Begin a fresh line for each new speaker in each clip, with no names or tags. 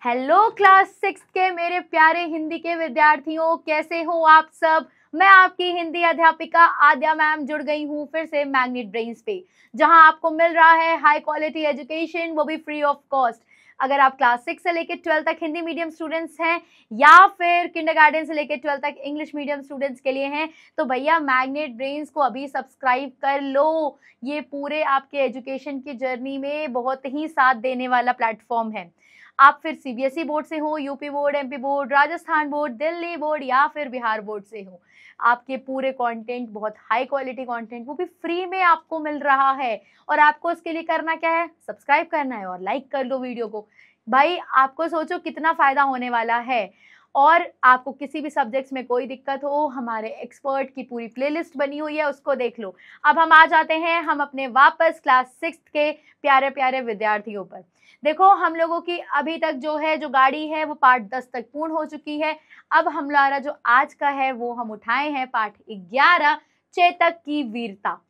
Hello class 6 के मेरे प्यारे हिंदी के विद्यार्थियों, कैसे हो आप सब। मैं आपकी हिंदी अध्यापिका आद्या मैम जुड़ गई हूँ फिर से मैग्नेट ब्रेन्स पे, जहां आपको मिल रहा है हाई क्वालिटी एजुकेशन, वो भी फ्री ऑफ कॉस्ट। अगर आप क्लास 6 से लेकर 12 तक हिंदी मीडियम स्टूडेंट्स हैं या फिर किंडरगार्टन से लेकर 12 तक इंग्लिश मीडियम स्टूडेंट्स के लिए हैं, तो भैया मैग्नेट ब्रेन्स को अभी सब्सक्राइब कर लो। ये पूरे आपके एजुकेशन की जर्नी में बहुत ही साथ देने वाला प्लेटफॉर्म है। आप फिर सीबीएसई बोर्ड से हो, UP board, MP board, Rajasthan board, Delhi board या फिर बिहार बोर्ड से हो, आपके पूरे कंटेंट, बहुत हाई क्वालिटी कंटेंट, वो भी फ्री में आपको मिल रहा है। और आपको उसके लिए करना क्या है, सब्सक्राइब करना है और लाइक कर लो वीडियो को। भाई आपको सोचो कितना फायदा होने वाला है। और आपको किसी भी सब्जेक्ट्स में कोई दिक्कत हो, हमारे एक्सपर्ट की पूरी प्लेलिस्ट बनी हुई है, उसको देख लो। अब हम आ जाते हैं हम अपने वापस क्लास 6 के प्यारे प्यारे विद्यार्थियों पर। देखो, हम लोगों की अभी तक जो गाड़ी है वो पाठ 10 तक पूर्ण हो चुकी है। अब हमारा जो आज का है वो हम उठाए हैं पाठ 11, चेतक की वीरता।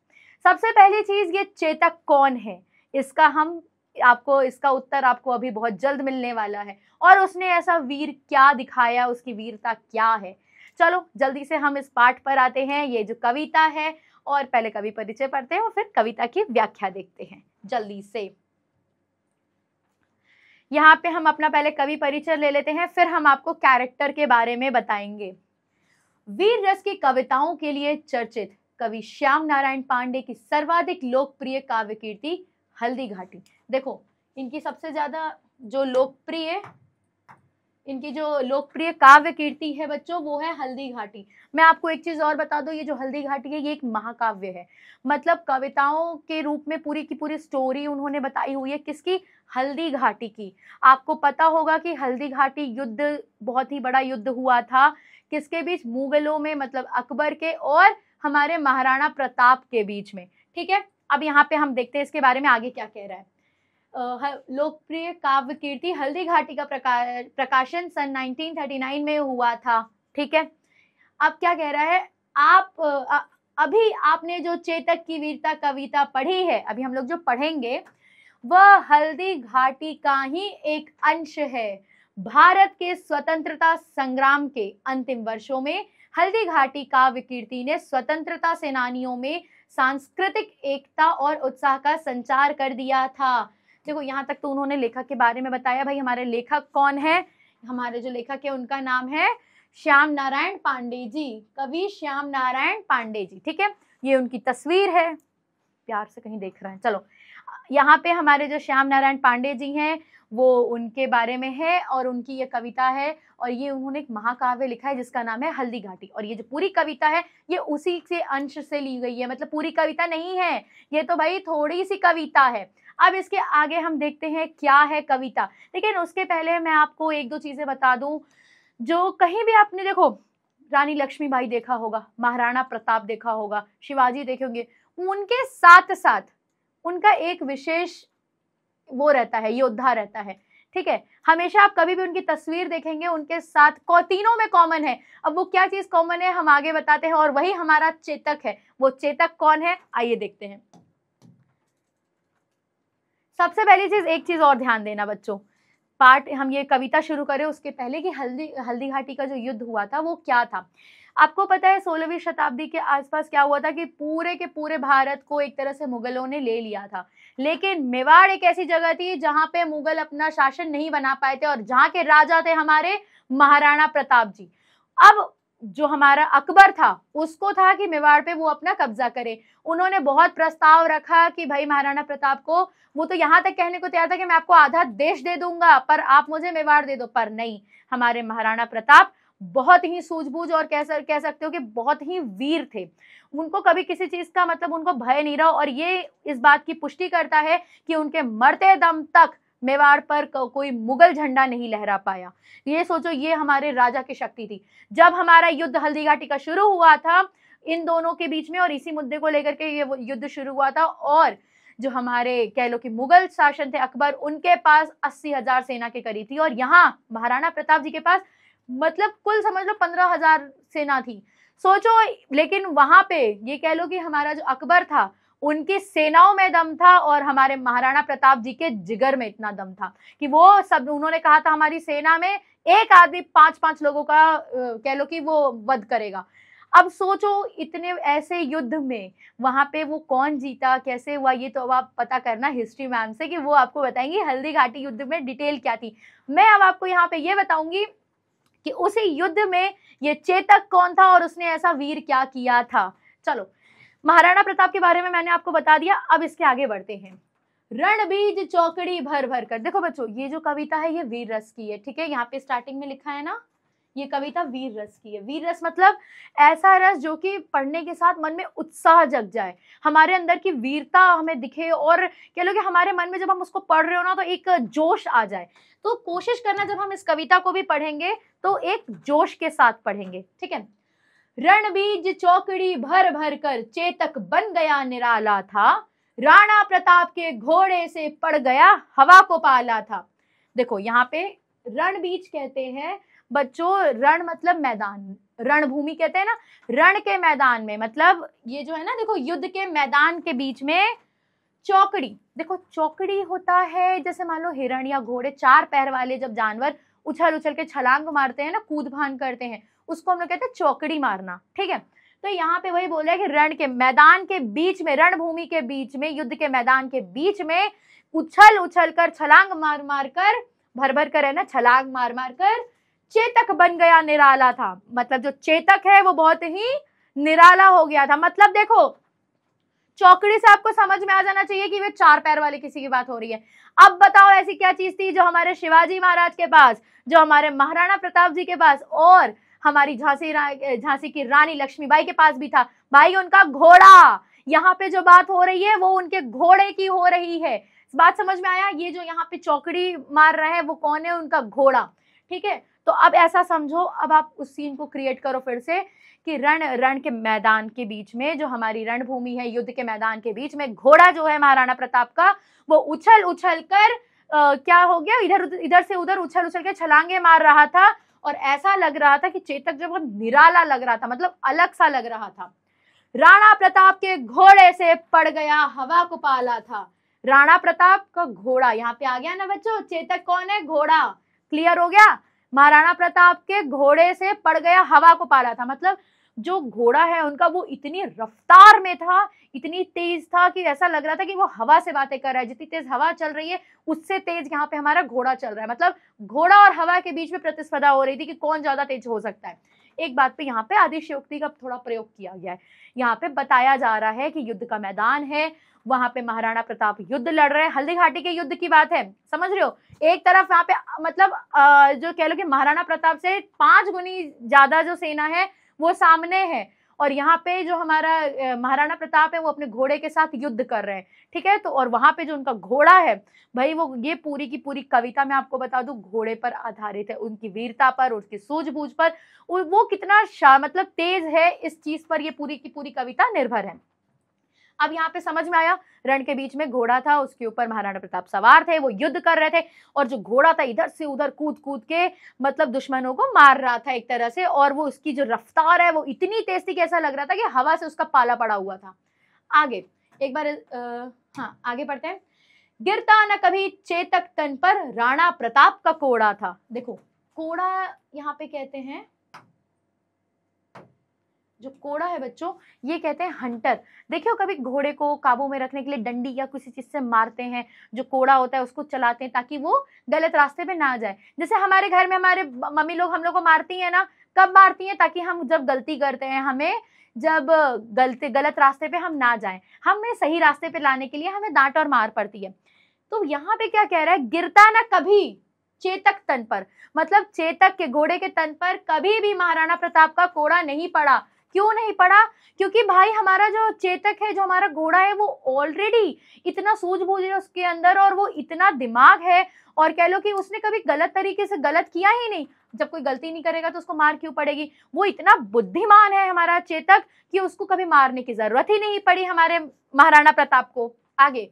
सबसे पहली चीज, ये चेतक कौन है, इसका उत्तर आपको अभी बहुत जल्द मिलने वाला है। और उसने ऐसा वीर क्या दिखाया, उसकी वीरता क्या है। चलो जल्दी से हम इस पाठ पर आते हैं। ये जो कविता है, और पहले कवि परिचय पढ़ते हैं और फिर कविता की व्याख्या देखते हैं जल्दी से। यहाँ पे हम अपना पहले कवि परिचय ले लेते हैं, फिर हम आपको कैरेक्टर के बारे में बताएंगे। वीर रस की कविताओं के लिए चर्चित कवि श्याम नारायण पांडे की सर्वाधिक लोकप्रिय काव्य कीर्ति हल्दी घाटी। देखो, इनकी सबसे ज्यादा जो लोकप्रिय काव्य कीर्ति है बच्चों, वो है हल्दी घाटी। मैं आपको एक चीज और बता दूं, ये जो हल्दी घाटी है ये एक महाकाव्य है। मतलब कविताओं के रूप में पूरी की पूरी स्टोरी उन्होंने बताई हुई है। किसकी? हल्दी घाटी की। आपको पता होगा कि हल्दी घाटी युद्ध, बहुत ही बड़ा युद्ध हुआ था। किसके बीच? मुगलों में, मतलब अकबर के और हमारे महाराणा प्रताप के बीच में। ठीक है, अब यहाँ पे हम देखते हैं इसके बारे में आगे क्या कह रहा है। लोकप्रिय काव्य कीर्ति हल्दी घाटी का प्रकाशन सन 1939 में हुआ था। ठीक है, अब क्या कह रहा है, अभी आपने जो चेतक की वीरता कविता पढ़ी है, अभी हम लोग जो पढ़ेंगे वह हल्दी घाटी का ही एक अंश है। भारत के स्वतंत्रता संग्राम के अंतिम वर्षों में हल्दी घाटी काव्य कीर्ति ने स्वतंत्रता सेनानियों में सांस्कृतिक एकता और उत्साह का संचार कर दिया था। देखो, यहाँ तक तो उन्होंने लेखक के बारे में बताया। भाई हमारे लेखक कौन है? हमारे जो लेखक है उनका नाम है श्याम नारायण पांडे जी, कवि श्याम नारायण पांडे जी। ठीक है, ये उनकी तस्वीर है, प्यार से कहीं देख रहे हैं। चलो, यहाँ पे हमारे जो श्याम नारायण पांडे जी हैं वो उनके बारे में है, और उनकी ये कविता है, और ये उन्होंने एक महाकाव्य लिखा है जिसका नाम है हल्दी घाटी। और ये जो पूरी कविता है ये उसी से अंश से ली गई है, मतलब पूरी कविता नहीं है ये, तो भाई थोड़ी सी कविता है। अब इसके आगे हम देखते हैं क्या है कविता, लेकिन उसके पहले मैं आपको एक दो चीजें बता दूं। जो कहीं भी आपने देखो, रानी लक्ष्मीबाई देखा होगा, महाराणा प्रताप देखा होगा, शिवाजी देखे होंगे, उनके साथ साथ उनका एक विशेष वो रहता है, योद्धा रहता है। ठीक है, हमेशा आप कभी भी उनकी तस्वीर देखेंगे उनके साथ तीनों में कॉमन है। अब वो क्या चीज कॉमन है हम आगे बताते हैं, और वही हमारा चेतक है। वो चेतक कौन है, आइए देखते हैं। सबसे पहली चीज, एक चीज और ध्यान देना बच्चों, पार्ट हम ये कविता शुरू करें उसके पहले कि हल्दी घाटी का जो युद्ध हुआ था वो क्या था। आपको पता है 16वीं शताब्दी के आसपास क्या हुआ था कि पूरे के पूरे भारत को एक तरह से मुगलों ने ले लिया था। लेकिन मेवाड़ एक ऐसी जगह थी जहां पे मुगल अपना शासन नहीं बना पाए थे, और जहां के राजा थे हमारे महाराणा प्रताप जी। अब जो हमारा अकबर था उसको था कि मेवाड़ पे वो अपना कब्जा करे। उन्होंने बहुत प्रस्ताव रखा कि भाई महाराणा प्रताप को, वो तो यहाँ तक कहने को तैयार था कि मैं आपको आधा देश दे दूंगा पर आप मुझे मेवाड़ दे दो, पर नहीं, हमारे महाराणा प्रताप बहुत ही सूझबूझ और कह सकते हो कि बहुत ही वीर थे। उनको कभी किसी चीज का मतलब उनको भय नहीं रहा, और ये इस बात की पुष्टि करता है कि उनके मरते दम तक मेवाड़ पर कोई मुगल झंडा नहीं लहरा पाया। ये सोचो, ये हमारे राजा की शक्ति थी। जब हमारा युद्ध हल्दी घाटी का शुरू हुआ था इन दोनों के बीच में, और इसी मुद्दे को लेकर के ये युद्ध शुरू हुआ था, और जो हमारे कह लो कि मुगल शासन थे अकबर, उनके पास 80,000 सेना के करीब थी, और यहाँ महाराणा प्रताप जी के पास मतलब कुल समझ लो 15,000 सेना थी। सोचो, लेकिन वहां पे ये कह लो कि हमारा जो अकबर था उनकी सेनाओं में दम था और हमारे महाराणा प्रताप जी के जिगर में इतना दम था कि वो सब, उन्होंने कहा था हमारी सेना में एक आदमी 5-5 लोगों का कह लो कि वो वध करेगा। अब सोचो इतने ऐसे युद्ध में वहां पे वो कौन जीता, कैसे हुआ, ये तो अब आप पता करना हिस्ट्री मैम से कि वो आपको बताएंगी हल्दी घाटी युद्ध में डिटेल क्या थी। मैं अब आपको यहाँ पे ये बताऊंगी कि उसी युद्ध में ये चेतक कौन था और उसने ऐसा वीर क्या किया था। चलो, महाराणा प्रताप के बारे में मैंने आपको बता दिया, अब इसके आगे बढ़ते हैं। रणबीज चौकड़ी भर भर कर, देखो बच्चों ये जो कविता है ये वीर रस की है, ठीक है, यहाँ पे स्टार्टिंग में लिखा है ना, ये कविता वीर रस की है। वीर रस मतलब ऐसा रस जो कि पढ़ने के साथ मन में उत्साह जग जाए, हमारे अंदर की वीरता हमें दिखे और कह लो कि हमारे मन में जब हम उसको पढ़ रहे हो ना तो एक जोश आ जाए। तो कोशिश करना जब हम इस कविता को भी पढ़ेंगे तो एक जोश के साथ पढ़ेंगे, ठीक है। रणबीज चौकड़ी भर भर कर चेतक बन गया निराला था, राणा प्रताप के घोड़े से पड़ गया हवा को पाला था। देखो यहाँ पे रणबीज कहते हैं बच्चों, रण मतलब मैदान, रणभूमि कहते हैं ना, रण के मैदान में मतलब ये जो है ना, देखो युद्ध के मैदान के बीच में चौकड़ी, देखो चौकड़ी होता है जैसे मान लो हिरण या घोड़े, 4 पैर वाले जब जानवर उछल उछल के छलांग मारते हैं ना, कूद फान करते हैं, उसको हम लोग कहते हैं चौकड़ी मारना, ठीक है। तो यहाँ पे वही बोल रहा है कि रण के मैदान के बीच में, रणभूमि के बीच में, युद्ध के मैदान के बीच में उछल उछल कर, छलांग मार मार कर, भर भर कर है ना, छलांग मार मार कर चेतक बन गया निराला था। मतलब जो चेतक है वो बहुत ही निराला हो गया था। मतलब देखो चौकड़ी से आपको समझ में आ जाना चाहिए कि वे 4 पैर वाले किसी की बात हो रही है। अब बताओ ऐसी क्या चीज थी जो हमारे शिवाजी महाराज के पास, जो हमारे महाराणा प्रताप जी के पास और हमारी झांसी की रानी लक्ष्मीबाई के पास भी था? भाई उनका घोड़ा। यहाँ पे जो बात हो रही है वो उनके घोड़े की हो रही है। बात समझ में आया? ये जो यहाँ पे चौकड़ी मार रहे हैं वो कौन है? उनका घोड़ा, ठीक है। तो अब ऐसा समझो, अब आप उस सीन को क्रिएट करो फिर से कि रण के मैदान के बीच में, जो हमारी रणभूमि है, युद्ध के मैदान के बीच में घोड़ा जो है महाराणा प्रताप का, वो उछल उछल कर क्या हो गया, इधर से उधर उछल उछल के छलांगे मार रहा था और ऐसा लग रहा था कि चेतक जो बहुत निराला लग रहा था, मतलब अलग सा लग रहा था। राणा प्रताप के घोड़े से पड़ गया हवा को पाला था। राणा प्रताप का घोड़ा यहाँ पे आ गया ना बच्चों, चेतक कौन है? घोड़ा। क्लियर हो गया? महाराणा प्रताप के घोड़े से पड़ गया हवा को पाला था, मतलब जो घोड़ा है उनका वो इतनी रफ्तार में था, इतनी तेज था कि ऐसा लग रहा था कि वो हवा से बातें कर रहा है। जितनी तेज हवा चल रही है उससे तेज यहाँ पे हमारा घोड़ा चल रहा है। मतलब घोड़ा और हवा के बीच में प्रतिस्पर्धा हो रही थी कि कौन ज्यादा तेज हो सकता है। एक बात पे यहाँ पे आदिशयोक्ति का थोड़ा प्रयोग किया गया है। यहाँ पे बताया जा रहा है कि युद्ध का मैदान है, वहां पे महाराणा प्रताप युद्ध लड़ रहे हैं। हल्दी घाटी के युद्ध की बात है, समझ रहे हो? एक तरफ यहाँ पे मतलब जो कह लो कि महाराणा प्रताप से 5 गुनी ज्यादा जो सेना है वो सामने है, और यहाँ पे जो हमारा महाराणा प्रताप है वो अपने घोड़े के साथ युद्ध कर रहे हैं, ठीक है। तो और वहां पे जो उनका घोड़ा है भाई, वो ये पूरी की पूरी कविता मैं आपको बता दूं घोड़े पर आधारित है, उनकी वीरता पर, उसकी सूझबूझ पर, वो कितना मतलब तेज है, इस चीज पर ये पूरी की पूरी कविता निर्भर है। अब यहाँ पे समझ में आया, रण के बीच में घोड़ा था, उसके ऊपर महाराणा प्रताप सवार थे, वो युद्ध कर रहे थे, और जो घोड़ा था इधर से उधर कूद कूद के मतलब दुश्मनों को मार रहा था एक तरह से, और वो उसकी जो रफ्तार है वो इतनी तेज थी कि ऐसा लग रहा था कि हवा से उसका पाला पड़ा हुआ था। आगे एक बार हाँ आगे पढ़ते हैं। गिरता न कभी चेतक तन पर राणा प्रताप का कोड़ा था। देखो कोड़ा यहाँ पे कहते हैं, जो कोड़ा है बच्चों ये कहते हैं हंटर। देखियो कभी घोड़े को काबू में रखने के लिए डंडी या किसी चीज से मारते हैं, जो कोड़ा होता है उसको चलाते हैं ताकि वो गलत रास्ते पे ना जाए। जैसे हमारे घर में हमारे मम्मी लोग हम लोग को मारती है ना, कब मारती है? ताकि हम जब गलती करते हैं, हमें जब गलत रास्ते पे हम ना जाए, हमें सही रास्ते पे लाने के लिए हमें डांट और मार पड़ती है। तो यहाँ पे क्या कह रहा है? गिरता ना कभी चेतक तन पर, मतलब चेतक के घोड़े के तन पर कभी भी महाराणा प्रताप का कोड़ा नहीं पड़ा। क्यों नहीं पड़ा? क्योंकि भाई हमारा जो चेतक है, जो हमारा घोड़ा है, वो ऑलरेडी इतना सूझबूझ है उसके अंदर, और वो इतना दिमाग है, और कह लो कि उसने कभी गलत तरीके से गलत किया ही नहीं। जब कोई गलती नहीं करेगा तो उसको मार क्यों पड़ेगी? वो इतना बुद्धिमान है हमारा चेतक कि उसको कभी मारने की जरूरत ही नहीं पड़ी हमारे महाराणा प्रताप को। आगे,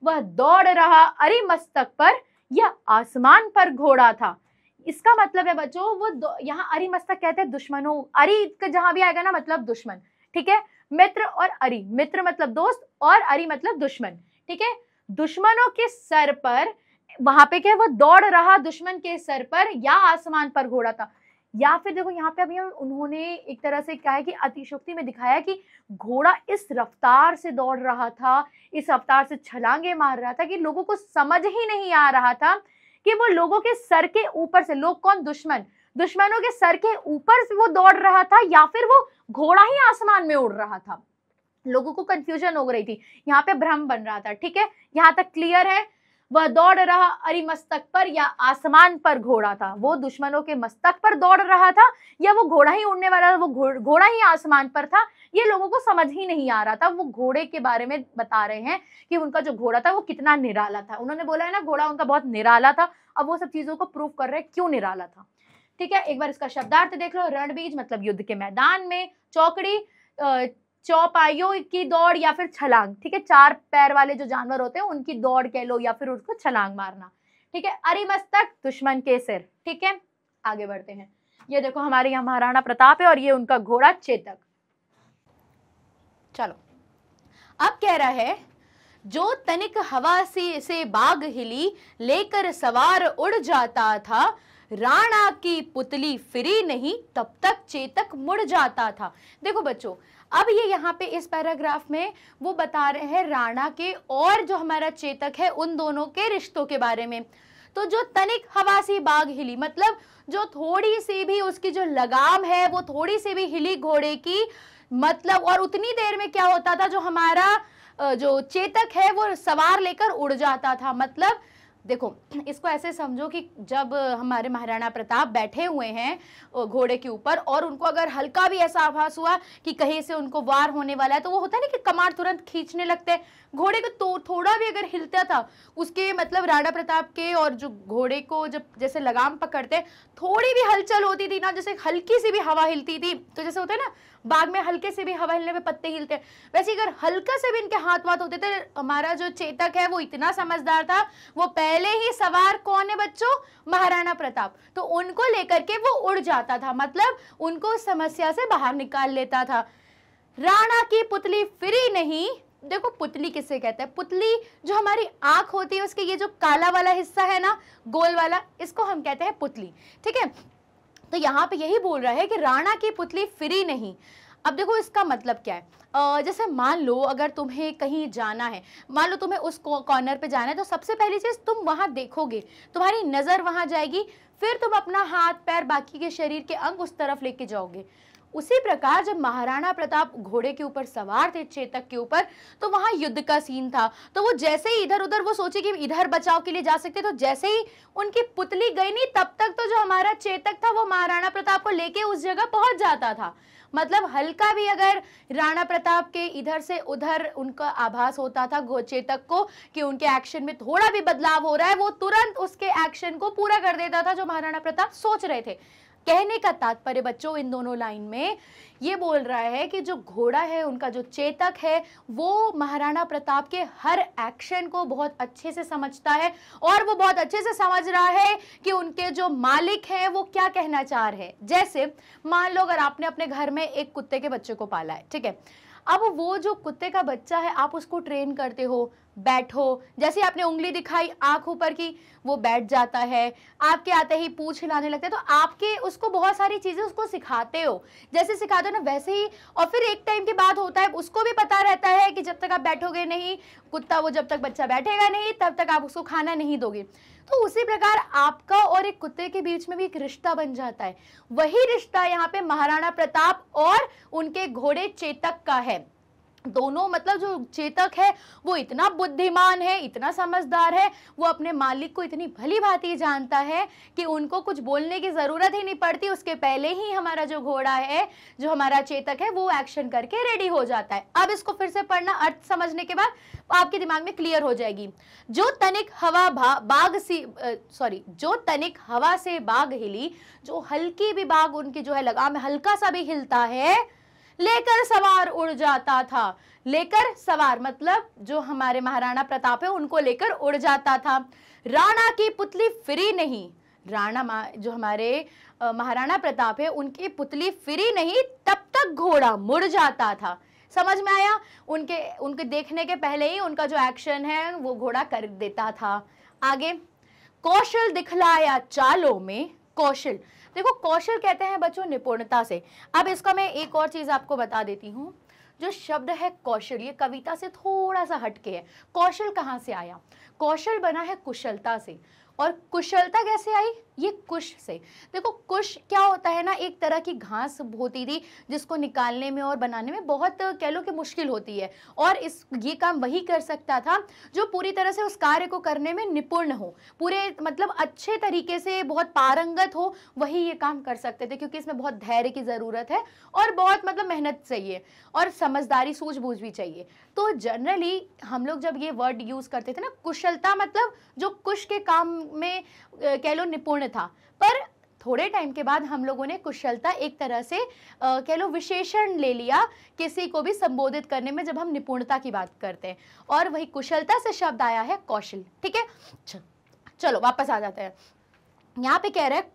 वह दौड़ रहा अरिमस्तक पर, यह आसमान पर घोड़ा था। इसका मतलब है बच्चों, वो यहाँ अरिमस्तक कहते हैं दुश्मनों, अरि जहां भी आएगा ना मतलब दुश्मन, ठीक है। मित्र और अरि, मित्र मतलब दोस्त और अरि मतलब दुश्मन, ठीक है। दुश्मनों के सर पर, वहां पे क्या, वो दौड़ रहा दुश्मन के सर पर या आसमान पर घोड़ा था। या फिर देखो यहाँ पे अभी उन्होंने एक तरह से क्या है कि अतिशयोक्ति में दिखाया कि घोड़ा इस रफ्तार से दौड़ रहा था, इस रफ्तार से छलांगे मार रहा था कि लोगों को समझ ही नहीं आ रहा था कि वो लोगों के सर के ऊपर से, लोग कौन, दुश्मन, दुश्मनों के सर के ऊपर से वो दौड़ रहा था या फिर वो घोड़ा ही आसमान में उड़ रहा था। लोगों को कंफ्यूजन हो रही थी, यहाँ पे भ्रम बन रहा था, ठीक है। यहाँ तक क्लियर है। वह दौड़ रहा अरि मस्तक पर या आसमान पर घोड़ा था, वो दुश्मनों के मस्तक पर दौड़ रहा था या वो घोड़ा ही उड़ने वाला था, वो घोड़ा ही आसमान पर था, ये लोगों को समझ ही नहीं आ रहा था। वो घोड़े के बारे में बता रहे हैं कि उनका जो घोड़ा था वो कितना निराला था। उन्होंने बोला है ना, घोड़ा उनका बहुत निराला था। अब वो सब चीजों को प्रूव कर रहे हैं क्यों निराला था, ठीक है। एक बार इसका शब्दार्थ देख लो। रणबीज मतलब युद्ध के मैदान में, चौकड़ी चौपाइयों की दौड़ या फिर छलांग, ठीक है। 4 पैर वाले जो जानवर होते हैं उनकी दौड़ कह लो या फिर उसको छलांग मारना, ठीक है। अरिमस्तक दुश्मन के सिर, ठीक है। आगे बढ़ते हैं। ये देखो हमारे यहाँ महाराणा प्रताप है और ये उनका घोड़ा चेतक। चलो अब कह रहा है, जो तनिक हवा से बाग हिली, लेकर सवार उड़ जाता था, राणा की पुतली फिरी नहीं, तब तक चेतक मुड़ जाता था। देखो बच्चों, अब ये यहाँ पे इस पैराग्राफ में वो बता रहे हैं राणा के और जो हमारा चेतक है उन दोनों के रिश्तों के बारे में। तो जो तनिक हवा सी बाग हिली, मतलब जो थोड़ी सी भी उसकी जो लगाम है वो थोड़ी सी भी हिली घोड़े की, मतलब, और उतनी देर में क्या होता था, जो हमारा जो चेतक है वो सवार लेकर उड़ जाता था। मतलब देखो, इसको ऐसे समझो कि जब हमारे महाराणा प्रताप बैठे हुए हैं घोड़े के ऊपर और उनको अगर हल्का भी ऐसा आभास हुआ कि कहीं से उनको वार होने वाला है, तो वो होता है ना कि कमार तुरंत खींचने लगते हैं। घोड़े को तो थोड़ा भी अगर हिलता था उसके, मतलब राणा प्रताप के, और जो घोड़े को जब जैसे लगाम पकड़ते थोड़ी भी हलचल होती थी ना, जैसे हल्की सी भी हवा हिलती थी, तो जैसे होता है ना बाग में हल्के से भी हवा हिलने पे पत्ते हिलते हैं, वैसे अगर हल्का से भी इनके हाथ वाथ होते थे। हमारा जो चेतक है वो इतना समझदार था, वो पहले ही सवार कौन है बच्चों, महाराणा प्रताप, तो उनको लेकर के वो उड़ जाता था, मतलब उनको समस्या से बाहर निकाल लेता था। राणा की पुतली फिरी नहीं, देखो पुतली किसे कहते हैं, पुतली जो हमारी आंख होती है उसके ये जो काला वाला हिस्सा है ना, गोल वाला, इसको हम कहते हैं पुतली, ठीक है। तो यहाँ पे यही बोल रहा है कि राणा की पुतली फिरी नहीं। अब देखो इसका मतलब क्या है, जैसे मान लो अगर तुम्हें कहीं जाना है, मान लो तुम्हें उस कॉर्नर पे जाना है, तो सबसे पहली चीज तुम वहां देखोगे, तुम्हारी नजर वहां जाएगी, फिर तुम अपना हाथ पैर बाकी के शरीर के अंग उस तरफ लेके जाओगे। उसी प्रकार जब महाराणा प्रताप घोड़े के ऊपर सवार थे, चेतक के ऊपर, तो वहां युद्ध का सीन था, तो वो जैसे ही इधर उधर वो सोचे कि इधर बचाव के लिए जा सकते, तो जैसे ही उनकी पुतली गई नहीं, तब तक तो जो हमारा चेतक था वो महाराणा प्रताप को लेके उस जगह पहुंच जाता था। मतलब हल्का भी अगर राणा प्रताप के इधर से उधर उनका आभास होता था चेतक को कि उनके एक्शन में थोड़ा भी बदलाव हो रहा है, वो तुरंत उसके एक्शन को पूरा कर देता था जो महाराणा प्रताप सोच रहे थे। कहने का तात्पर्य बच्चों इन दोनों लाइन में ये बोल रहा है कि जो घोड़ा है, उनका जो चेतक है, वो महाराणा प्रताप के हर एक्शन को बहुत अच्छे से समझता है और वो बहुत अच्छे से समझ रहा है कि उनके जो मालिक हैं वो क्या कहना चाह रहे हैं। जैसे मान लो अगर आपने अपने घर में एक कुत्ते के बच्चे को पाला है, ठीक है, अब वो जो कुत्ते का बच्चा है आप उसको ट्रेन करते हो, बैठो, जैसे आपने उंगली दिखाई आंख ऊपर की, वो बैठ जाता है, आपके आते ही पूंछ हिलाने लगता है, तो आपके उसको बहुत सारी चीजें उसको सिखाते हो, जैसे सिखाते हो ना वैसे ही। और फिर एक टाइम के बाद होता है, उसको भी पता रहता है कि जब तक आप बैठोगे नहीं कुत्ता, वो जब तक बच्चा बैठेगा नहीं तब तक आप उसको खाना नहीं दोगे। तो उसी प्रकार आपका और एक कुत्ते के बीच में भी एक रिश्ता बन जाता है। वही रिश्ता यहाँ पे महाराणा प्रताप और उनके घोड़े चेतक का है। दोनों, मतलब जो चेतक है वो इतना बुद्धिमान है, इतना समझदार है, वो अपने मालिक को इतनी भली भांति जानता है कि उनको कुछ बोलने की जरूरत ही नहीं पड़ती, उसके पहले ही हमारा जो घोड़ा है, जो हमारा चेतक है, वो एक्शन करके रेडी हो जाता है। अब इसको फिर से पढ़ना, अर्थ समझने के बाद आपके दिमाग में क्लियर हो जाएगी। जो तनिक हवा से बाग हिली, जो हल्की भी बाग उनकी जो है लगाम हल्का सा भी हिलता है, लेकर सवार उड़ जाता था। लेकर सवार मतलब जो हमारे महाराणा प्रताप है उनको लेकर उड़ जाता था। राणा की पुतली फिरी नहीं, राणा जो हमारे महाराणा प्रताप है उनकी पुतली फिरी नहीं, तब तक घोड़ा मुड़ जाता था। समझ में आया? उनके देखने के पहले ही उनका जो एक्शन है वो घोड़ा कर देता था। आगे, कौशल दिखलाया चालों में। कौशल, देखो कौशल कहते हैं बच्चों निपुणता से। अब इसका मैं एक और चीज आपको बता देती हूँ। जो शब्द है कौशल, ये कविता से थोड़ा सा हटके है। कौशल कहाँ से आया? कौशल बना है कुशलता से। और कुशलता कैसे आई? ये कुश से। देखो कुश क्या होता है ना, एक तरह की घास होती थी जिसको निकालने में और बनाने में बहुत कह लो कि मुश्किल होती है, और ये काम वही कर सकता था जो पूरी तरह से उस कार्य को करने में निपुण हो, पूरे मतलब अच्छे तरीके से बहुत पारंगत हो, वही ये काम कर सकते थे, क्योंकि इसमें बहुत धैर्य की जरूरत है और बहुत मतलब मेहनत चाहिए और समझदारी सूझबूझ भी चाहिए। तो जनरली हम लोग जब ये वर्ड यूज करते थे ना, कुशलता मतलब जो कुश के काम में कह लो निपुण था, पर थोड़े टाइम के बाद हम लोगों ने कुशलता एक तरह से कह लो विशेषण ले लिया किसी को भी संबोधित करने में जब हम निपुणता की बात करते हैं, और वही कुशलता से शब्द आया है कौशल। ठीक है, चलो वापस आ जाते हैं। यहाँ पे कह रहा है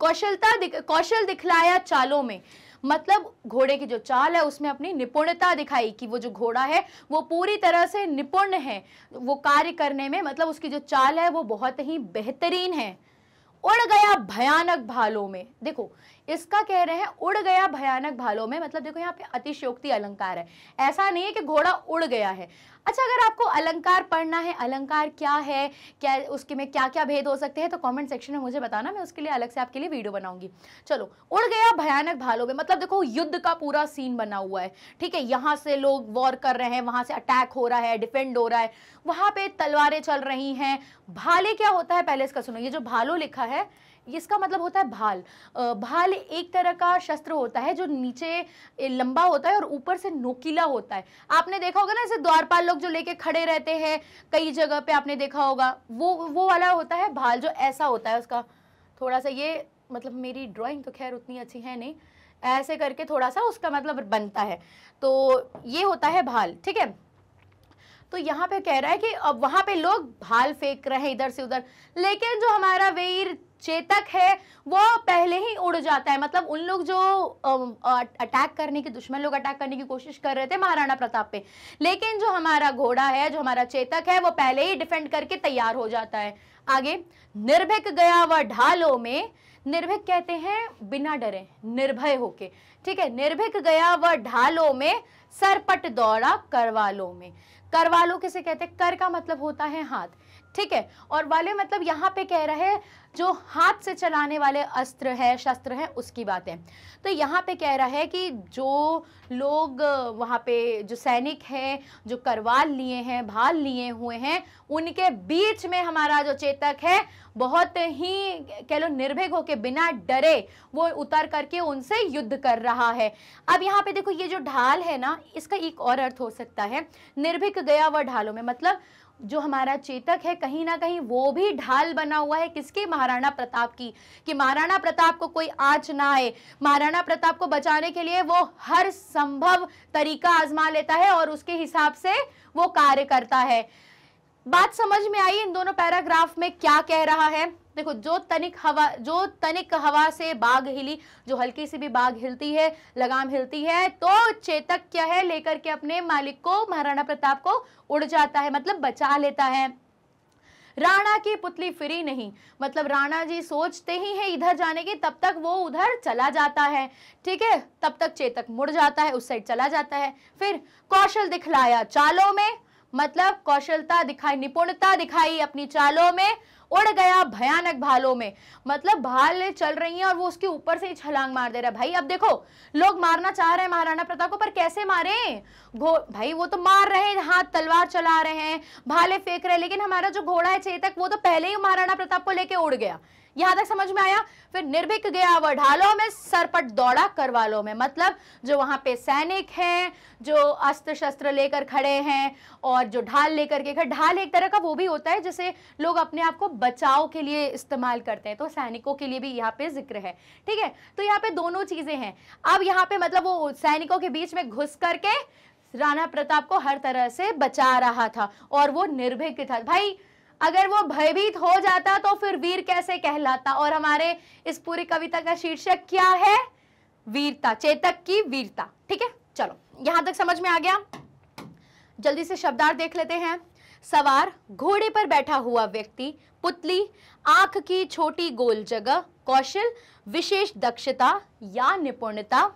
कौशल दिखलाया चालों में, मतलब घोड़े की जो चाल है उसमें अपनी निपुणता दिखाई कि वो जो घोड़ा है वो पूरी तरह से निपुण है वो कार्य करने में, मतलब उसकी जो चाल है वो बहुत ही बेहतरीन है। उड़ गया भयानक भालों में, देखो इसका कह रहे हैं उड़ गया भयानक भालों में, मतलब देखो यहाँ पे अतिशयोक्ति अलंकार है, ऐसा नहीं है कि घोड़ा उड़ गया है। अच्छा, अगर आपको अलंकार पढ़ना है, अलंकार क्या है, क्या उसके में क्या क्या भेद हो सकते हैं, तो कमेंट सेक्शन में मुझे बताना, मैं उसके लिए अलग से आपके लिए वीडियो बनाऊंगी। चलो, उड़ गया भयानक भालों में, मतलब देखो युद्ध का पूरा सीन बना हुआ है। ठीक है, यहाँ से लोग वॉर कर रहे हैं, वहां से अटैक हो रहा है, डिफेंड हो रहा है, वहां पे तलवारें चल रही हैं। भाले क्या होता है पहले इसका सुनो, ये जो भालो लिखा है इसका मतलब होता है भाल। भाल एक तरह का शस्त्र होता है जो नीचे लंबा होता है और ऊपर से नोकीला होता है। आपने देखा होगा ना, ऐसे द्वारपाल लोग जो लेके खड़े रहते हैं कई जगह पे, आपने देखा होगा, वो वाला होता है भाल, जो ऐसा होता है उसका थोड़ा सा, ये मतलब मेरी ड्राइंग तो खैर उतनी अच्छी है नहीं, ऐसे करके थोड़ा सा उसका मतलब बनता है, तो ये होता है भाल। ठीक है, तो यहाँ पे कह रहा है कि अब वहां पे लोग भाल फेंक रहे हैं इधर से उधर, लेकिन जो हमारा वीर चेतक है वो पहले ही उड़ जाता है। मतलब उन लोग जो अटैक करने की, दुश्मन लोग अटैक करने की कोशिश कर रहे थे महाराणा प्रताप पे, लेकिन जो हमारा घोड़ा है, जो हमारा चेतक है, वो पहले ही डिफेंड करके तैयार हो जाता है। आगे, निर्भीक गया वह ढालों में, निर्भीक कहते हैं बिना डरे, निर्भय होके। ठीक है, निर्भीक गया वह ढालों में, सरपट दौड़ा करवालों में। करवालो किसे कहते हैं? कर का मतलब होता है हाथ। ठीक है, और वाले मतलब यहाँ पे कह रहे हैं जो हाथ से चलाने वाले अस्त्र है, शस्त्र है, उसकी बात है। तो यहाँ पे कह रहा है कि जो लोग वहाँ पे जो सैनिक हैं, जो करवाल लिए हैं, भाल लिए हुए हैं, उनके बीच में हमारा जो चेतक है बहुत ही कह लो निर्भीक होके, बिना डरे वो उतर करके उनसे युद्ध कर रहा है। अब यहाँ पे देखो, ये जो ढाल है ना, इसका एक और अर्थ हो सकता है, निर्भीक गया वह ढालों में, मतलब जो हमारा चेतक है कहीं ना कहीं वो भी ढाल बना हुआ है किसकी? महाराणा प्रताप की, कि महाराणा प्रताप को कोई आंच ना आए, महाराणा प्रताप को बचाने के लिए वो हर संभव तरीका आजमा लेता है और उसके हिसाब से वो कार्य करता है। बात समझ में आई इन दोनों पैराग्राफ में क्या कह रहा है? देखो, जो तनिक हवा से बाग हिली, जो हल्की सी भी बाग हिलती है, लगाम हिलती है, तो चेतक क्या है, लेकर के अपने मालिक को, महाराणा प्रताप को उड़ जाता है, मतलब बचा लेता है। राणा की पुतली फिरी नहीं, मतलब राणा जी सोचते ही हैं इधर जाने की, तब तक वो उधर चला जाता है। ठीक है, तब तक चेतक मुड़ जाता है, उस साइड चला जाता है। फिर कौशल दिखलाया चालों में, मतलब कौशलता दिखाई, निपुणता दिखाई अपनी चालों में। उड़ गया भयानक भालों में, मतलब भाल चल रही हैं और वो उसके ऊपर से ही छलांग मार दे रहा है। भाई अब देखो, लोग मारना चाह रहे हैं महाराणा प्रताप को, पर कैसे मारे भाई? वो तो मार रहे हैं, हाथ तलवार चला रहे हैं, भाले फेंक रहे हैं, लेकिन हमारा जो घोड़ा है चेतक, वो तो पहले ही महाराणा प्रताप को लेके उड़ गया। यहां तक समझ में आया? फिर निर्भीक गया वह ढालों में, सरपट दौड़ा करवालों में, मतलब जो वहां पे सैनिक हैं, जो अस्त्र शस्त्र लेकर खड़े हैं और जो ढाल लेकर के खड़े, ढाल एक तरह का वो भी होता है जिसे लोग अपने आप को बचाव के लिए इस्तेमाल करते हैं, तो सैनिकों के लिए भी यहाँ पे जिक्र है। ठीक है, तो यहाँ पे दोनों चीजें हैं। अब यहाँ पे मतलब वो सैनिकों के बीच में घुस करके राणा प्रताप को हर तरह से बचा रहा था और वो निर्भीक था। भाई अगर वो भयभीत हो जाता तो फिर वीर कैसे कहलाता? और हमारे इस पूरी कविता का शीर्षक क्या है? वीरता, चेतक की वीरता। ठीक है, चलो यहां तक समझ में आ गया। जल्दी से शब्दार्थ देख लेते हैं। सवार, घोड़े पर बैठा हुआ व्यक्ति। पुतली, आंख की छोटी गोल जगह। कौशल, विशेष दक्षता या निपुणता।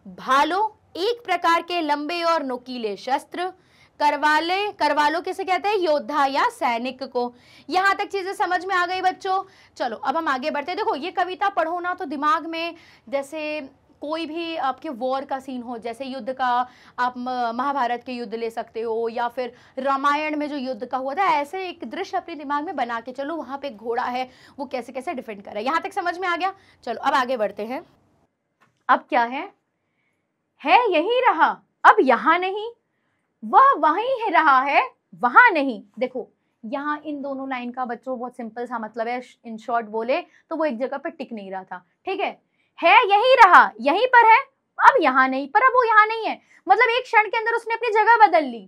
भालो, एक प्रकार के लंबे और नुकीले शस्त्र। करवालो किसे कहते हैं? योद्धा या सैनिक को। यहां तक चीजें समझ में आ गई बच्चों? चलो अब हम आगे बढ़ते हैं। देखो ये कविता पढ़ो ना तो दिमाग में जैसे कोई भी आपके वॉर का सीन हो, जैसे युद्ध का, आप महाभारत के युद्ध ले सकते हो या फिर रामायण में जो युद्ध का हुआ था, ऐसे एक दृश्य अपने दिमाग में बना के चलो, वहां पे घोड़ा है, वो कैसे कैसे डिफेंड कर रहा है। यहां तक समझ में आ गया? चलो अब आगे बढ़ते हैं। अब क्या है यही रहा, अब यहां नहीं, वह वहीं है रहा है, वहां नहीं। देखो यहाँ इन दोनों लाइन का बच्चों बहुत सिंपल सा मतलब है, इन शॉर्ट बोले तो वो एक जगह पे टिक नहीं रहा था। ठीक है यही रहा, यहीं पर है, अब यहाँ नहीं, पर अब वो यहाँ नहीं है, मतलब एक क्षण के अंदर उसने अपनी जगह बदल ली।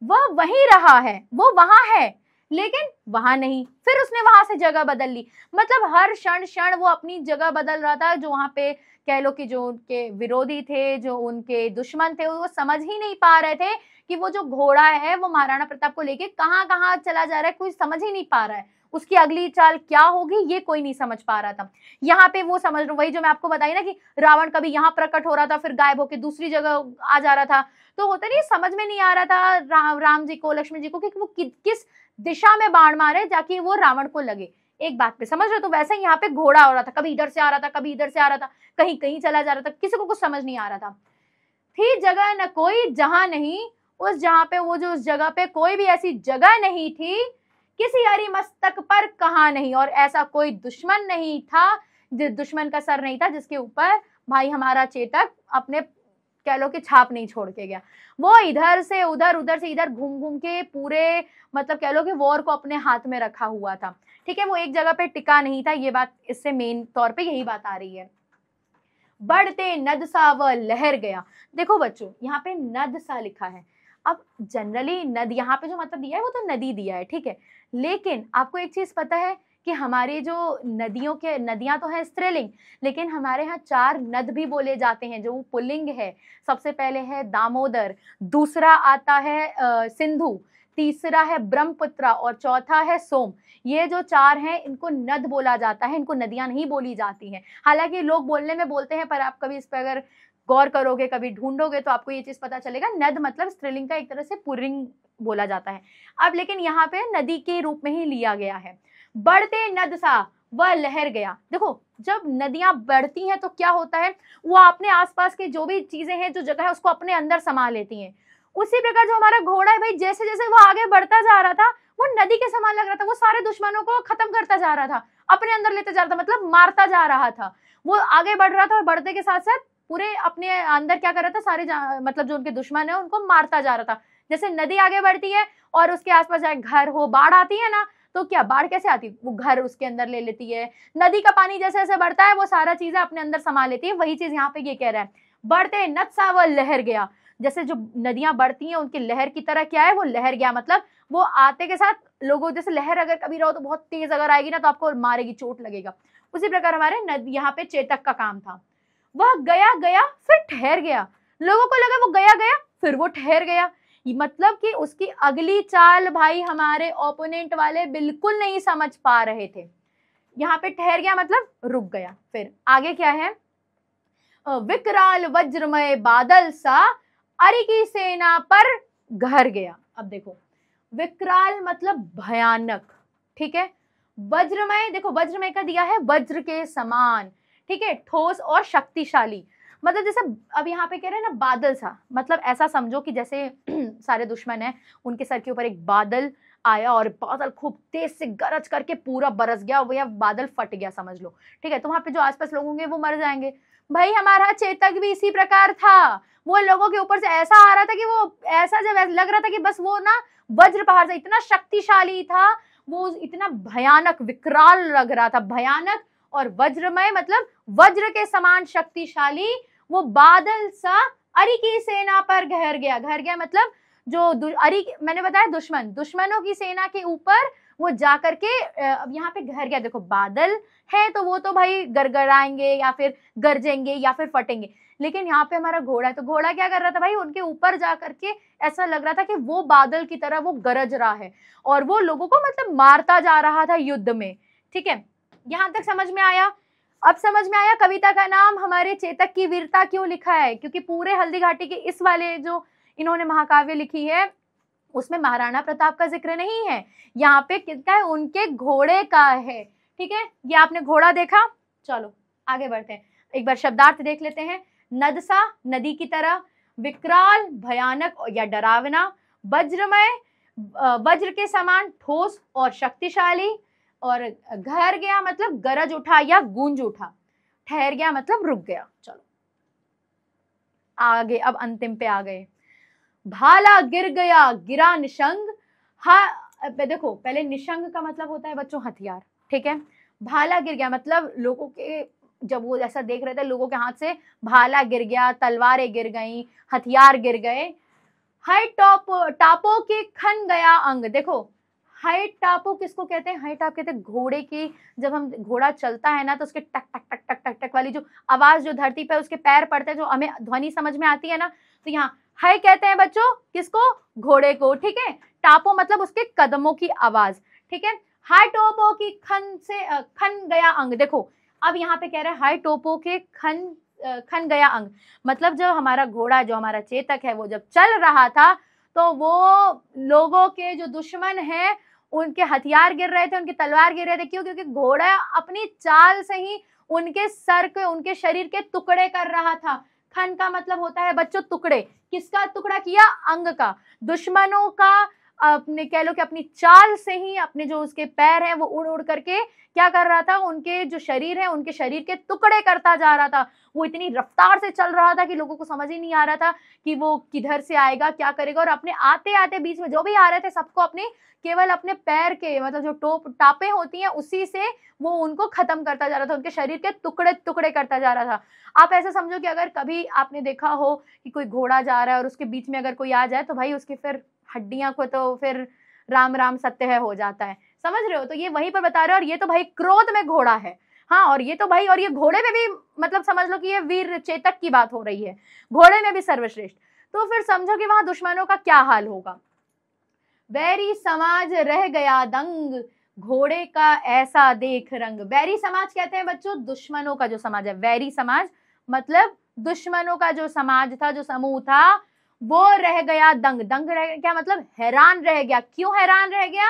वह वहीं रहा है, वो वहां है लेकिन वहां नहीं, फिर उसने वहां से जगह बदल ली। मतलब हर क्षण वो अपनी जगह बदल रहा था। जो वहां पे कह लो कि जो उनके विरोधी थे, जो उनके दुश्मन थे, वो समझ ही नहीं पा रहे थे कि वो जो घोड़ा है वो महाराणा प्रताप को लेके कहाँ कहाँ चला जा रहा है, कोई समझ ही नहीं पा रहा है। उसकी अगली चाल क्या होगी ये कोई नहीं समझ पा रहा था। यहाँ पे वो समझ लो, वही जो मैं आपको बताई ना कि रावण कभी यहाँ प्रकट हो रहा था, फिर गायब होकर दूसरी जगह आ जा रहा था, तो होता नहीं, समझ में नहीं आ रहा था राम जी को, लक्ष्मण जी को, कि वो किस दिशा में बाण मारे जाके वो रावण को लगे। एक बात पे समझ रहे? तो वैसे ही यहाँ पे घोड़ा हो रहा था, कभी इधर से आ रहा था, कभी इधर से आ रहा था, कहीं कहीं चला जा रहा था, किसी को कुछ समझ नहीं आ रहा था। थी जगह न कोई जहां नहीं, उस जहां पे वो जो उस जगह पे कोई भी ऐसी जगह नहीं थी, किसी हरी मस्तक पर कहां नहीं, और ऐसा कोई दुश्मन नहीं था, दुश्मन का सर नहीं था जिसके ऊपर भाई हमारा चेतक अपने कह लो कि छाप नहीं छोड़ के गया। वो इधर से उधर, उधर से इधर घूम घूम के पूरे मतलब कह लो कि वॉर को अपने हाथ में रखा हुआ था। ठीक है वो एक जगह पे टिका नहीं था, ये बात इससे मेन तौर पे यही बात आ रही है। बढ़ते नद सा वह लहर गया। देखो बच्चों यहाँ पे नद सा लिखा है। अब जनरली नद यहाँ पे जो मतलब दिया है वो तो नदी दिया है, ठीक है, लेकिन आपको एक चीज पता है कि हमारे जो नदियां तो है स्त्रीलिंग, लेकिन हमारे यहाँ 4 नद भी बोले जाते हैं जो पुल्लिंग है। सबसे पहले है दामोदर, दूसरा आता है सिंधु, तीसरा है ब्रह्मपुत्र और चौथा है सोम। ये जो 4 हैं इनको नद बोला जाता है, इनको नदियां नहीं बोली जाती हैं। हालांकि लोग बोलने में बोलते हैं, पर आप कभी इस पर अगर गौर करोगे, कभी ढूंढोगे तो आपको ये चीज पता चलेगा, नद मतलब स्त्रीलिंग का एक तरह से पुल्लिंग बोला जाता है। अब लेकिन यहाँ पे नदी के रूप में ही लिया गया है। बढ़ते नद सा वह लहर गया। देखो जब नदियां बढ़ती हैं तो क्या होता है, वो अपने आसपास के जो भी चीजें हैं, जो जगह है, उसको अपने अंदर समा लेती हैं। उसी प्रकार जो हमारा घोड़ा है भाई, जैसे जैसे वो आगे बढ़ता जा रहा था, वो नदी के समान लग रहा था, वो सारे दुश्मनों को खत्म करता जा रहा था, अपने अंदर लेते जा रहा था, मतलब मारता जा रहा था। वो आगे बढ़ रहा था और बढ़ने के साथ साथ पूरे अपने अंदर क्या कर रहा था, सारे मतलब जो उनके दुश्मन है उनको मारता जा रहा था। जैसे नदी आगे बढ़ती है और उसके आसपास चाहे घर हो, बाढ़ आती है ना, तो क्या बाढ़ कैसे आती है, वो घर उसके अंदर ले लेती है। नदी का पानी जैसे जैसे बढ़ता है वो सारा चीजें अपने अंदर समा लेती है। वही चीज यहाँ पे ये कह रहा है, बढ़ते नद सा वह लहर गया। जैसे जो नदियां बढ़ती हैं उनकी लहर की तरह क्या है, वो लहर गया, मतलब वो आते के साथ लोगों, जैसे लहर अगर कभी रहो तो बहुत तेज अगर आएगी ना तो आपको मारेगी, चोट लगेगा। उसी प्रकार हमारे नदी यहाँ पे चेतक का काम था। वह गया गया फिर ठहर गया। लोगों को लगा वो गया गया फिर वो ठहर गया, मतलब कि उसकी अगली चाल भाई हमारे ओपोनेंट वाले बिल्कुल नहीं समझ पा रहे थे। यहाँ पे ठहर गया मतलब रुक गया। फिर आगे क्या है, विकराल वज्रमय बादल सा अरि की सेना पर घर गया। अब देखो विकराल मतलब भयानक, ठीक है, वज्रमय, देखो वज्रमय का दिया है वज्र के समान, ठीक है, ठोस और शक्तिशाली। मतलब जैसे अब यहाँ पे कह रहे हैं ना बादल सा, मतलब ऐसा समझो कि जैसे सारे दुश्मन हैं, उनके सर के ऊपर एक बादल आया और बादल खूब तेज से गरज करके पूरा बरस गया, वो या बादल फट गया समझ लो, ठीक है। तो वहां पे जो आसपास लोग होंगे वो मर जाएंगे। भाई हमारा चेतक भी इसी प्रकार था, वो लोगों के ऊपर से ऐसा आ रहा था कि वो ऐसा जब लग रहा था कि बस वो ना वज्र पहाड़ से, इतना शक्तिशाली था वो, इतना भयानक विकराल लग रहा था, भयानक और वज्रमय मतलब वज्र के समान शक्तिशाली। वो बादल सा अरि की सेना पर घर गया। घर गया मतलब जो अरि, मैंने बताया दुश्मनों की सेना के ऊपर वो जा करके अब यहाँ पे घर गया, देखो बादल है तो वो तो भाई गड़गड़ाएंगे या फिर गरजेंगे या फिर फटेंगे, लेकिन यहाँ पे हमारा घोड़ा है, तो घोड़ा क्या कर रहा था भाई, उनके ऊपर जा करके ऐसा लग रहा था कि वो बादल की तरह वो गरज रहा है और वो लोगों को मतलब मारता जा रहा था युद्ध में। ठीक है, यहाँ तक समझ में आया। अब समझ में आया कविता का नाम हमारे चेतक की वीरता क्यों लिखा है, क्योंकि पूरे हल्दी घाटी के इस वाले जो इन्होंने महाकाव्य लिखी है उसमें महाराणा प्रताप का जिक्र नहीं है, यहाँ पे किसका है, उनके घोड़े का है। ठीक है, ये आपने घोड़ा देखा। चलो आगे बढ़ते हैं, एक बार शब्दार्थ देख लेते हैं। नदसा नदी की तरह, विकराल भयानक या डरावना, वज्रमय वज्र के समान ठोस और शक्तिशाली, और घर गया मतलब गरज उठा या गूंज उठा, ठहर गया मतलब रुक गया। चलो आगे, अब अंतिम पे आ गए। भाला गिर गया गिरा निशंग, देखो पहले निशंग का मतलब होता है बच्चों हथियार। ठीक है, भाला गिर गया मतलब लोगों के, जब वो ऐसा देख रहे थे लोगों के हाथ से भाला गिर गया, तलवारें गिर गई, हथियार गिर गए। हाई टापो के खन गया अंग, देखो हाई टापो किसको कहते हैं, हाई टाप कहते हैं घोड़े की, जब हम घोड़ा चलता है ना तो उसके टक टक टक टक टक टक वाली जो आवाज जो धरती पे उसके पैर पड़ते हैं, जो हमें ध्वनि समझ में आती है ना, तो यहाँ हाई कहते हैं बच्चों किसको, घोड़े को। ठीक है, टापो मतलब उसके कदमों की आवाज। ठीक है, हाई टोपो की खन गया अंग, देखो अब यहाँ पे कह रहे हैं हाई टोपो के खन गया अंग, मतलब जब हमारा घोड़ा, जो हमारा चेतक है, वो जब चल रहा था तो वो लोगों के जो दुश्मन हैं उनके हथियार गिर रहे थे, उनकी तलवार गिर रहे थे। क्यों? क्योंकि घोड़ा अपनी चाल से ही उनके सर के, उनके शरीर के टुकड़े कर रहा था। खन का मतलब होता है बच्चों टुकड़े, किसका टुकड़ा किया, अंग का, दुश्मनों का। अपने कह लो कि अपनी चाल से ही अपने जो उसके पैर हैं वो उड़ उड़ करके क्या कर रहा था, उनके जो शरीर है उनके शरीर के टुकड़े करता जा रहा था। वो इतनी रफ्तार से चल रहा था कि लोगों को समझ ही नहीं आ रहा था कि वो किधर से आएगा, क्या करेगा, और अपने आते आते बीच में जो भी आ रहे थे सबको अपने केवल अपने पैर के मतलब जो टापे होती हैं उसी से वो उनको खत्म करता जा रहा था, उनके शरीर के टुकड़े टुकड़े करता जा रहा था। आप ऐसे समझो कि अगर कभी आपने देखा हो कि कोई घोड़ा जा रहा है और उसके बीच में अगर कोई आ जाए तो भाई उसकी फिर हड्डियां को तो फिर राम राम सत्य है हो जाता है, समझ रहे हो। तो ये वहीं पर बता रहे हो, और ये तो भाई क्रोध में घोड़ा है। हाँ, और ये तो भाई, और ये घोड़े में भी मतलब समझ लो कि ये वीर चेतक की बात हो रही है, घोड़े में भी सर्वश्रेष्ठ। तो फिर समझो कि वहां दुश्मनों का क्या हाल होगा। बैरी समाज रह गया दंग, घोड़े का ऐसा देख रंग। बैरी समाज कहते हैं बच्चों दुश्मनों का जो समाज है, बैरी समाज मतलब दुश्मनों का जो समाज था, जो समूह था, वो रह गया दंग। दंग रह गया मतलब हैरान रह गया। क्यों हैरान रह गया?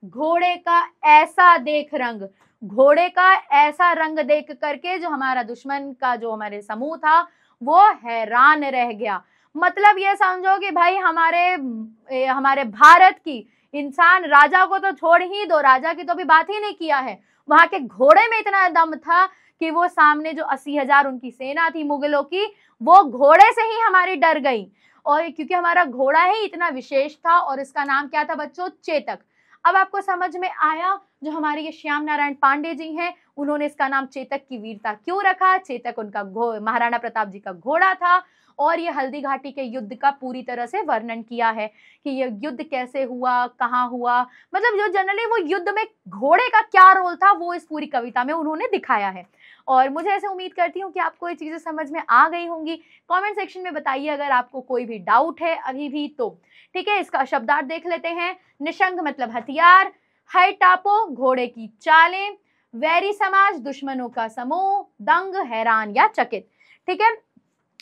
घोड़े का ऐसा देख रंग, घोड़े का ऐसा रंग देख करके जो हमारा दुश्मन का जो हमारे समूह था वो हैरान रह गया। मतलब ये समझो कि भाई हमारे भारत की इंसान, राजा को तो छोड़ ही दो, राजा की तो भी बात ही नहीं किया है, वहां के घोड़े में इतना दम था कि वो सामने जो 80,000 उनकी सेना थी मुगलों की, वो घोड़े से ही हमारी डर गई। और क्योंकि हमारा घोड़ा ही इतना विशेष था, और इसका नाम क्या था बच्चों? चेतक। अब आपको समझ में आया, जो हमारे ये श्याम नारायण पांडे जी हैं उन्होंने इसका नाम चेतक की वीरता क्यों रखा। चेतक उनका महाराणा प्रताप जी का घोड़ा था, और ये हल्दी घाटी के युद्ध का पूरी तरह से वर्णन किया है कि ये युद्ध कैसे हुआ, कहाँ हुआ, मतलब जो जनरली वो युद्ध में घोड़े का क्या रोल था वो इस पूरी कविता में उन्होंने दिखाया है। और मुझे ऐसे उम्मीद करती हूँ कि आपको ये चीजें समझ में आ गई होंगी। कमेंट सेक्शन में बताइए अगर आपको कोई भी डाउट है अभी भी तो। ठीक है, इसका शब्दार्थ देख लेते हैं। निशंग मतलब हथियार, हाई टापो घोड़े की चालें, वैरी समाज दुश्मनों का समूह, दंग हैरान या चकित। ठीक है,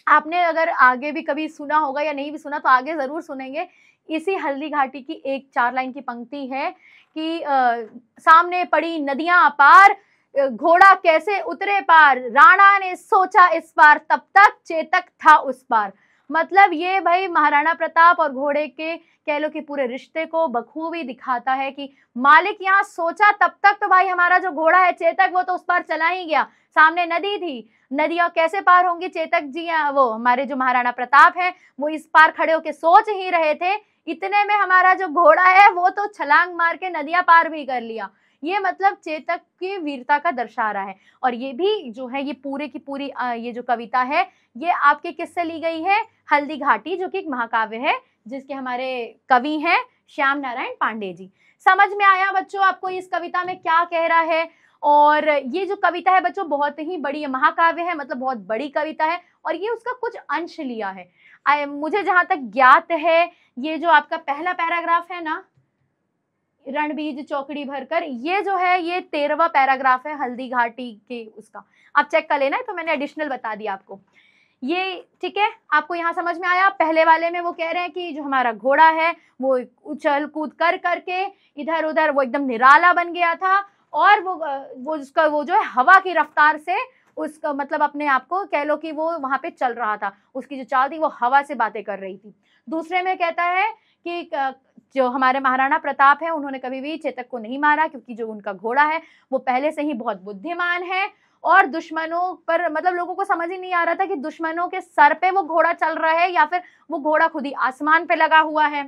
आपने अगर आगे भी कभी सुना होगा या नहीं भी सुना तो आगे जरूर सुनेंगे। इसी हल्दी घाटी की एक 4 लाइन की पंक्ति है कि सामने पड़ी नदियां अपार, घोड़ा कैसे उतरे पार, राणा ने सोचा इस पार, तब तक चेतक था उस पार। मतलब ये भाई महाराणा प्रताप और घोड़े के कह लो कि पूरे रिश्ते को बखूबी दिखाता है कि मालिक यहाँ सोचा, तब तक तो भाई हमारा जो घोड़ा है चेतक वो तो उस पार चला ही गया। सामने नदी थी, नदियां कैसे पार होंगी, चेतक जी वो हमारे जो महाराणा प्रताप है वो इस पार खड़े होके सोच ही रहे थे, इतने में हमारा जो घोड़ा है वो तो छलांग मार के नदियां पार भी कर लिया। ये मतलब चेतक की वीरता का दर्शा रहा है। और ये भी जो है ये पूरे की पूरी ये जो कविता है ये आपके किससे ली गई है? हल्दी घाटी, जो कि एक महाकाव्य है जिसके हमारे कवि हैं श्याम नारायण पांडे जी। समझ में आया बच्चों आपको इस कविता में क्या कह रहा है? और ये जो कविता है बच्चों बहुत ही बड़ी है, महाकाव्य है, मतलब बहुत बड़ी कविता है, और ये उसका कुछ अंश लिया है। मुझे जहां तक ज्ञात है, ये जो आपका पहला पैराग्राफ है ना, रणबीज चौकड़ी भरकर, ये जो है ये 13वां पैराग्राफ है हल्दी घाटी के उसका, आप चेक कर लेना, तो मैंने एडिशनल बता दिया आपको ये, ठीक है। आपको यहाँ समझ में आया? पहले वाले में वो कह रहे हैं कि जो हमारा घोड़ा है वो उछल कूद कर करके इधर उधर वो एकदम निराला बन गया था, और वो उसका वो जो है हवा की रफ्तार से उसका मतलब अपने आप को कह लो कि वो वहां पे चल रहा था, उसकी जो चाल थी वो हवा से बातें कर रही थी। दूसरे में कहता है कि जो हमारे महाराणा प्रताप है उन्होंने कभी भी चेतक को नहीं मारा, क्योंकि जो उनका घोड़ा है वो पहले से ही बहुत बुद्धिमान है, और दुश्मनों पर मतलब लोगों को समझ ही नहीं आ रहा था कि दुश्मनों के सर पे वो घोड़ा चल रहा है या फिर वो घोड़ा खुद ही आसमान पे लगा हुआ है।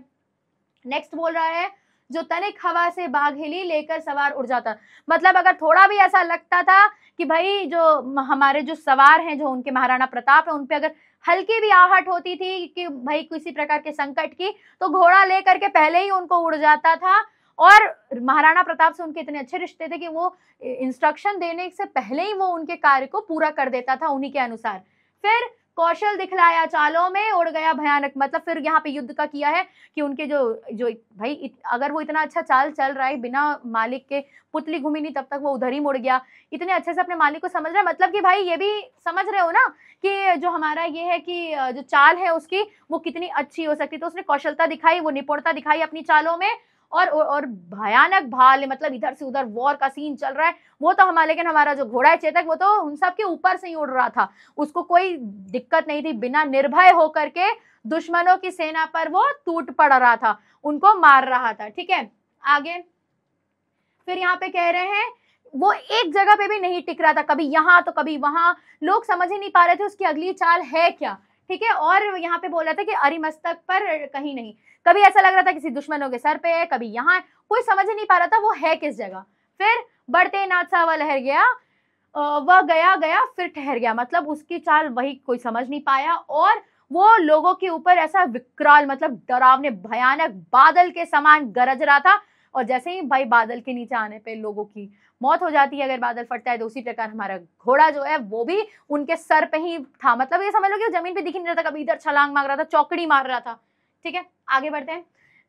नेक्स्ट बोल रहा है जो तनिक हवा से बाघ हिली लेकर सवार उड़ जाता, मतलब अगर थोड़ा भी ऐसा लगता था कि भाई जो हमारे जो सवार हैं, जो उनके महाराणा प्रताप है, उन पे अगर हल्की भी आहट होती थी कि भाई किसी प्रकार के संकट की, तो घोड़ा लेकर के पहले ही उनको उड़ जाता था। और महाराणा प्रताप से उनके इतने अच्छे रिश्ते थे कि वो इंस्ट्रक्शन देने से पहले ही वो उनके कार्य को पूरा कर देता था उन्हीं के अनुसार। फिर कौशल दिखलाया चालों में उड़ गया भयानक, मतलब फिर यहाँ पे युद्ध का किया है कि उनके जो जो भाई अगर वो इतना अच्छा चाल चल रहा है, बिना मालिक के पुतली घूमी नहीं तब तक वो उधर ही मुड़ गया, इतने अच्छे से अपने मालिक को समझ रहा है, मतलब कि भाई ये भी समझ रहे हो ना कि जो हमारा ये है कि जो चाल है उसकी वो कितनी अच्छी हो सकती, तो उसने कौशलता दिखाई, वो निपुणता दिखाई अपनी चालों में, और भयानक भाल, मतलब इधर से उधर वॉर का सीन चल रहा है, वो तो हमारा, लेकिन हमारा जो घोड़ा है चेतक वो तो उन सब के ऊपर से ही उड़ रहा था, उसको कोई दिक्कत नहीं थी, बिना निर्भय होकर के दुश्मनों की सेना पर वो टूट पड़ रहा था, उनको मार रहा था। ठीक है, आगे फिर यहाँ पे कह रहे हैं वो एक जगह पे भी नहीं टिक रहा था, कभी यहाँ तो कभी वहां, लोग समझ ही नहीं पा रहे थे उसकी अगली चाल है क्या। ठीक है, और यहाँ पे बोला था कि अरिमस्तक पर कहीं नहीं, कभी ऐसा लग रहा था किसी दुश्मनों के सर पे है, कभी यहाँ, कोई समझ ही नहीं पा रहा था वो है किस जगह। फिर बढ़ते नाथ सा वह लहर गया, वह गया गया फिर ठहर गया, मतलब उसकी चाल वही कोई समझ नहीं पाया, और वो लोगों के ऊपर ऐसा विकराल मतलब डरावने भयानक बादल के समान गरज रहा था, और जैसे ही भाई बादल के नीचे आने पे लोगों की मौत हो जाती है अगर बादल फटता है, तो उसी प्रकार हमारा घोड़ा जो है वो भी उनके सर पे ही था, मतलब ये समझ लो कि जमीन पे दिख नहीं रहा था, कभी इधर छलांग मार रहा था, चौकड़ी मार रहा था। ठीक है, आगे बढ़ते हैं,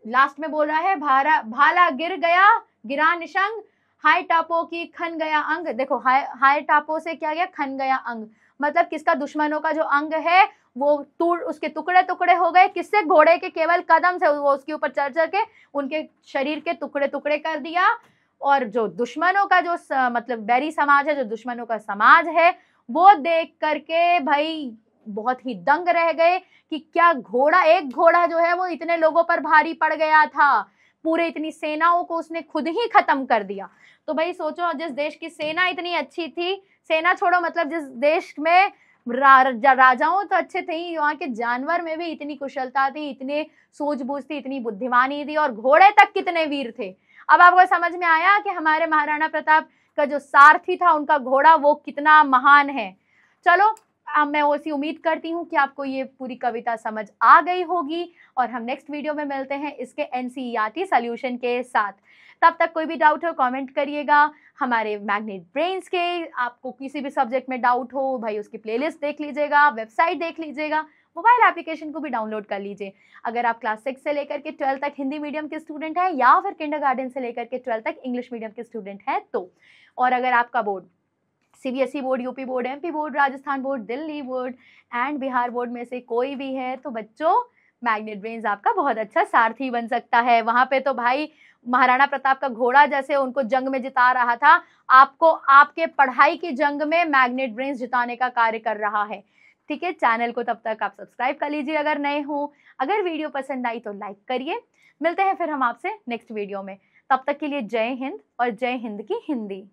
लास्ट में बोल रहा है भाला गिर गया गिरा निशंग, हाय टापो की खन गया अंग। देखो हाय टापो से क्या गया, खन गया अंग, मतलब किसका, दुश्मनों का जो अंग है वो टूट, उसके टुकड़े टुकड़े हो गए, किससे, घोड़े के केवल कदम से वो उसके ऊपर चढ़ चढ़ के उनके शरीर के टुकड़े टुकड़े कर दिया। और जो दुश्मनों का जो मतलब बैरी समाज है, जो दुश्मनों का समाज है, वो देख करके भाई बहुत ही दंग रह गए कि क्या घोड़ा, एक घोड़ा जो है वो इतने लोगों पर भारी पड़ गया था, पूरे इतनी सेनाओं को उसने खुद ही खत्म कर दिया। तो भाई सोचो, जिस देश की सेना इतनी अच्छी थी, सेना छोड़ो मतलब जिस देश में राजाओं तो अच्छे थे ही, वहां के जानवर में भी इतनी कुशलता थी, इतने सूझबूझ थी, इतनी बुद्धिमानी थी, और घोड़े तक कितने वीर थे। अब आपको समझ में आया कि हमारे महाराणा प्रताप का जो सारथी था, उनका घोड़ा वो कितना महान है। चलो, अब मैं उसी उम्मीद करती हूँ कि आपको ये पूरी कविता समझ आ गई होगी, और हम नेक्स्ट वीडियो में मिलते हैं इसके एनसीईआरटी सॉल्यूशन के साथ। तब तक कोई भी डाउट हो कमेंट करिएगा। हमारे मैग्नेट ब्रेन्स के आपको किसी भी सब्जेक्ट में डाउट हो भाई, उसकी प्लेलिस्ट देख लीजिएगा, वेबसाइट देख लीजिएगा, मोबाइल एप्लीकेशन को भी डाउनलोड कर लीजिए। अगर आप क्लास 6 से लेकर के 12 तक हिंदी मीडियम के स्टूडेंट हैं, या फिर किंडरगार्टन से लेकर के 12 तक इंग्लिश मीडियम के स्टूडेंट हैं तो, और अगर आपका board CBSE board, UP board, MP board, Rajasthan board, Delhi board and Bihar board में से कोई भी है, तो बच्चों मैग्नेट ब्रेन्स आपका बहुत अच्छा सारथी बन सकता है। वहां पे तो भाई महाराणा प्रताप का घोड़ा जैसे उनको जंग में जिता रहा था, आपको आपके पढ़ाई की जंग में मैग्नेट ब्रेन्स जिताने का कार्य कर रहा है। ठीक है, चैनल को तब तक आप सब्सक्राइब कर लीजिए अगर नए हो। अगर वीडियो पसंद आई तो लाइक करिए। मिलते हैं फिर हम आपसे नेक्स्ट वीडियो में, तब तक के लिए जय हिंद और जय हिंद की हिंदी।